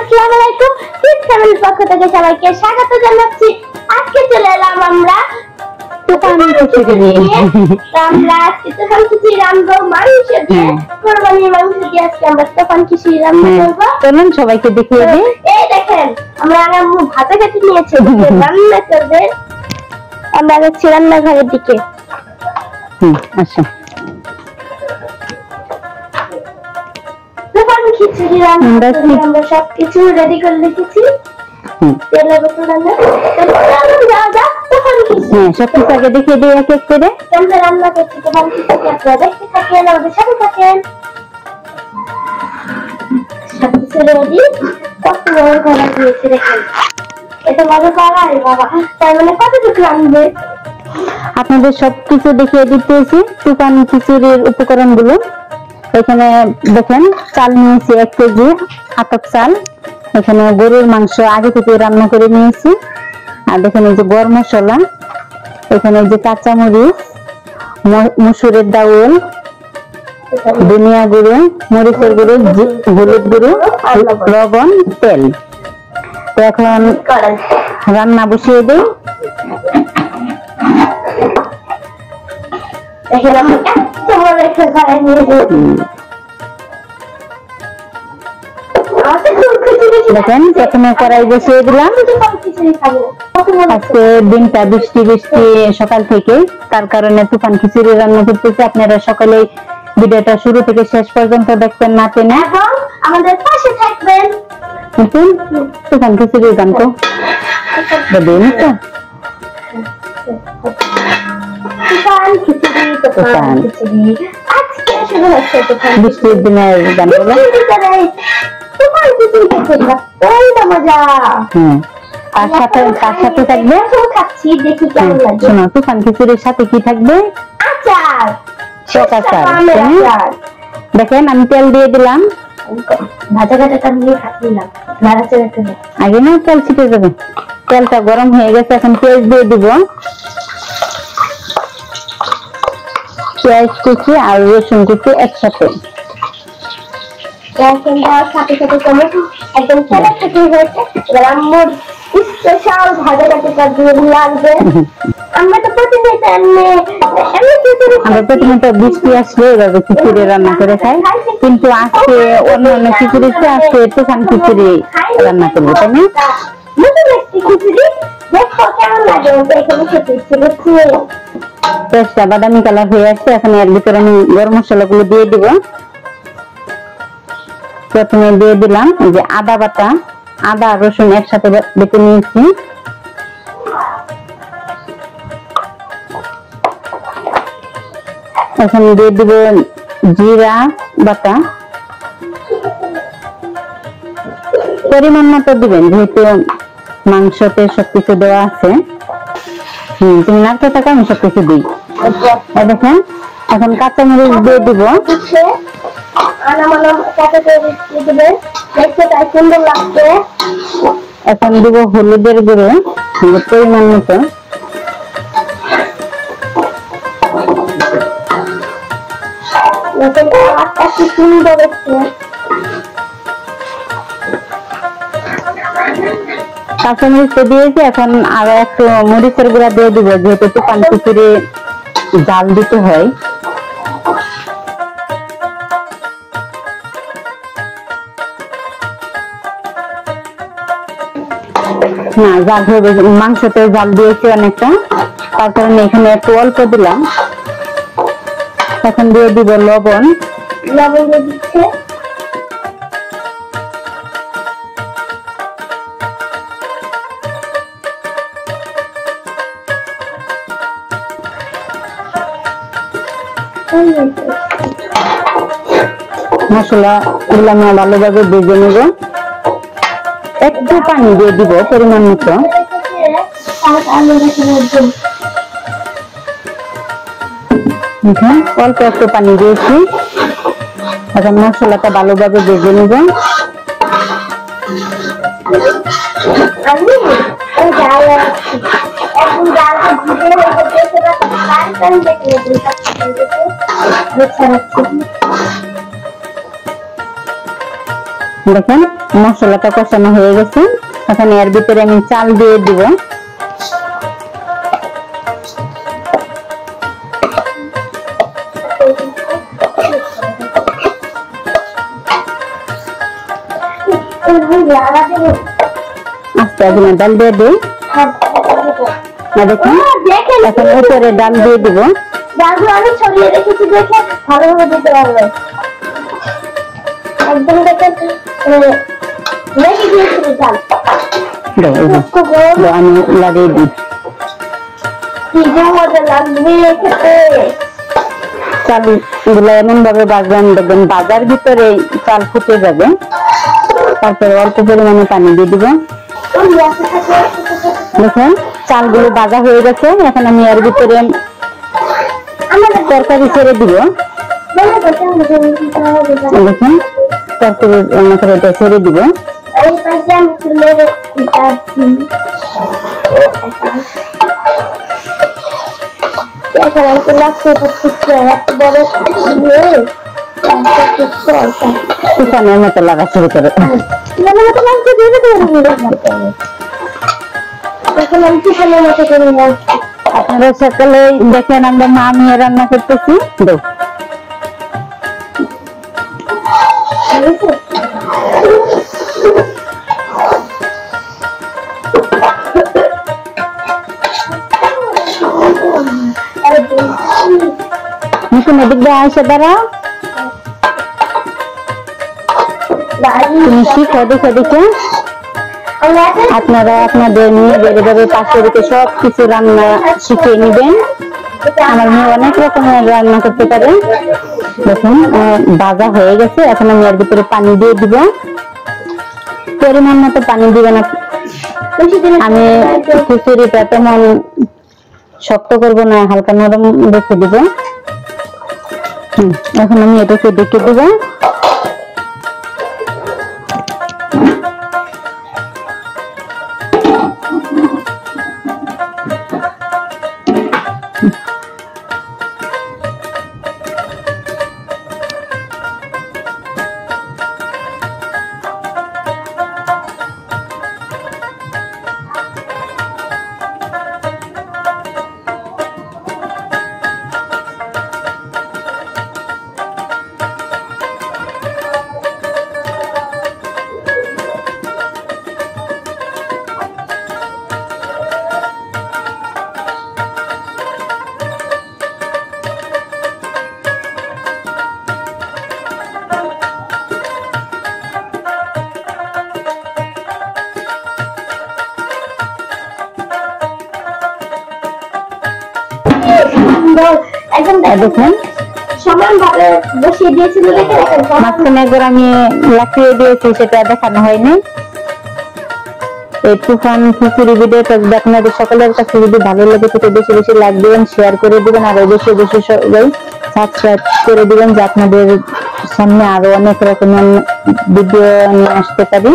আসসালামু আলাইকুম। কিড ফ্যামিলির পক্ষ থেকে সবাইকে স্বাগত জানাচ্ছি। আজকে চলে এলাম আমরা তুফান খিচুড়ি নিয়ে। আমরা আজকে তুফান খিচুড়ি রান্না মাংস দিয়ে, কোরবানির মাংস দিয়ে আজকে আমরা তুফান খিচুড়ি রান্না করব। চলুন সবাইকে দেখিয়ে দিই। এই দেখেন, আমরা আম্মু ভাজা কেটে নিয়েছে, রান্না করবে। আমরা যাচ্ছি রান্নাঘরের দিকে। আচ্ছা, তুফান খিচুড়ি রান্না আমরা সবকিছু রেডি করে রেখেছি। তেলের বোতল আনলে সবকিছু আগে দেখিয়ে দিই এক এক করে। আমরা রান্না করছি তুফান খিচুড়ি, আপনারা দেখতে থাকেন, আমাদের সাথে থাকেন। সবকিছু রেডি। কত বড় কড়াই দিয়েছে দেখেন, এটা বড় কড়াই বাবা, তার মানে কতটুকু রান্নবে। আপনাদের সবকিছু দেখিয়ে দিতেছি তুফান খিচুড়ির উপকরণ গুলো। এখানে দেখেন চাল নিয়েছি 1 কেজি আতপ চাল। এখানে গরুর মাংস আগে থেকে রান্না করে নিয়েছি। আর দেখেন এই যে গরম মশলা, এখানে যে কাঁচা মরিচ, মসুরের ডাউল, ধনিয়া গুঁড়ো, মরিচের গুঁড়ো, হলুদ গুঁড়ো, লবণ, তেল। তো এখন রান্না বসিয়ে দিই। দেখেন প্রথমে কড়াই বসিয়ে দিলাম। আজকে দিনটা বৃষ্টি বৃষ্টি সকাল থেকে, তার কারণে তুফান খিচুড়ি রান্না করতেছি। আপনারা সকলেই ভিডিওটা শুরু থেকে শেষ পর্যন্ত দেখবেন না টেনে, আমাদের পাশে থাকবেন। তুফান খিচুড়ি গান তো দেবেন তো। বৃষ্টির দিনের গানগুলো তার সাথে থাকবে। শোনো, তুফান খিচুড়ির সাথে কি থাকবে? আচার, টক আচার। দেখেন আমি তেল দিয়ে দিলাম। আগে না তেল ছিটে যাবে। তেলটা গরম হয়ে গেছে, এখন পেঁয়াজ দিয়ে দিব। পেঁয়াজ কুচি আর রসুন কুচি একসাথে। আমরা প্রথমত বৃষ্টি আসলে এভাবে খিচুড়ি রান্না করে খাই, কিন্তু আজকে অন্যান্য খিচুড়িতে আজকে তুফান খিচুড়ি রান্না করবো, তাই না? পেঁয়াজটা বাদামি কালার হয়ে আসছে। এখন এর ভিতরে আমি গরম মশলা গুলো দিয়ে দিব। প্রথমে দিয়ে দিলাম এই যে আদা বাটা, আদা রসুন একসাথে বেটে নিয়েছি। এখন দিয়ে দিব জিরা বাটা, পরিমাণ মতো দিবেন, যেহেতু মাংসতে সবকিছু দেওয়া আছে। তুমি নাড়তে থাকো, আমি সবকিছু দিই। দেখেন এখন কাঁচামরিচ দিয়ে দিব। এখন দিব হলুদের গুঁড়ো পরিমাণ মতো। কাঁচামরিচ দিয়েছি, এখন আরো একটু মরিচের গুঁড়া দিয়ে দিব, যেহেতু তুফান খিচুড়ি জাল দিতে হয়। না জাল হবে, মাংসতে জাল দিয়েছি অনেকটা, তার কারণে এখানে একটু অল্প দিলাম। এখন দিয়ে দিব লবণ। দিচ্ছে মশলা গুলো আমরা ভালোভাবে ভেজে নেব। একটু পানি দিয়ে দিব পরিমাণ মতো। অল্প একটু পানি দিয়েছি। এখন মশলাটা ভালোভাবে ভেজে নেব। দেখেন মশলাটা কষানো হয়ে গেছে। এখন এর ভিতরে আমি চাল দিয়ে দিব। আস্তে আস্তে ডাল দিয়ে দিই। দেখুন এখন উপরে ডাল দিয়ে দিব। ডালগুলো আমি ছড়িয়ে রেখেছি দেখে ভালোভাবে দিতে পারবে। একদম দেখেন রেখে দিয়েছি ডাল। আমি লাগিয়ে দিই। কি যে মজা লাগবে খেতে। চালগুলো এমন ভাবে ভাজবেন, দেখবেন ভাজার ভিতরে চাল ফুটে যাবে। তারপরে অল্প পরিমাণে পানি দিয়ে দিব। দেখুন চালগুলো ভাজা হয়ে গেছে। এখন আমি এর ভিতরে তরকারি ছেড়ে দিব। দেখুন তরকারিটা ছেড়ে দিব। শুকানোর মতো লাগা শুরু করে। আপনারা সকালে দেখেন আমরা মা মেয়ে রান্না করতেছি। নতুন এদিক দিয়ে আসে দাঁড়া, তুমি শিখো দেখে দেখে। আপনারা আপনাদের মেয়েদের এভাবে পাশে রেখে সবকিছু রান্না শিখিয়ে নিবেন। আমার মেয়ে অনেক রকমের রান্না করতে পারে। দেখুন ভাজা হয়ে গেছে। এখন আমি এর ভিতরে পানি দিয়ে দিব। পরিমাণ মতো পানি দিবেন। আমি খিচুড়িটা তেমন শক্ত করবো না, হালকা নরম রেখে দিব। এখন আমি এটাকে ডেকে দিব। দেখুন সমানভাবে বসিয়ে দিয়েছিল দেখে মাঝখানে একবার আমি লাফিয়ে দিয়েছি, সেটা দেখানো হয়নি। এই তুফান খিচুড়ি ভিডিওটা আপনাদের সকলের কাছে যদি ভালো লাগে তো বেশি বেশি লাইক দিবেন, শেয়ার করে দিবেন, আর বেশি বেশি সবাই সাবস্ক্রাইব করে দিবেন, যে আপনাদের সামনে আরো অনেক রকমের ভিডিও নিয়ে আসতে পারি।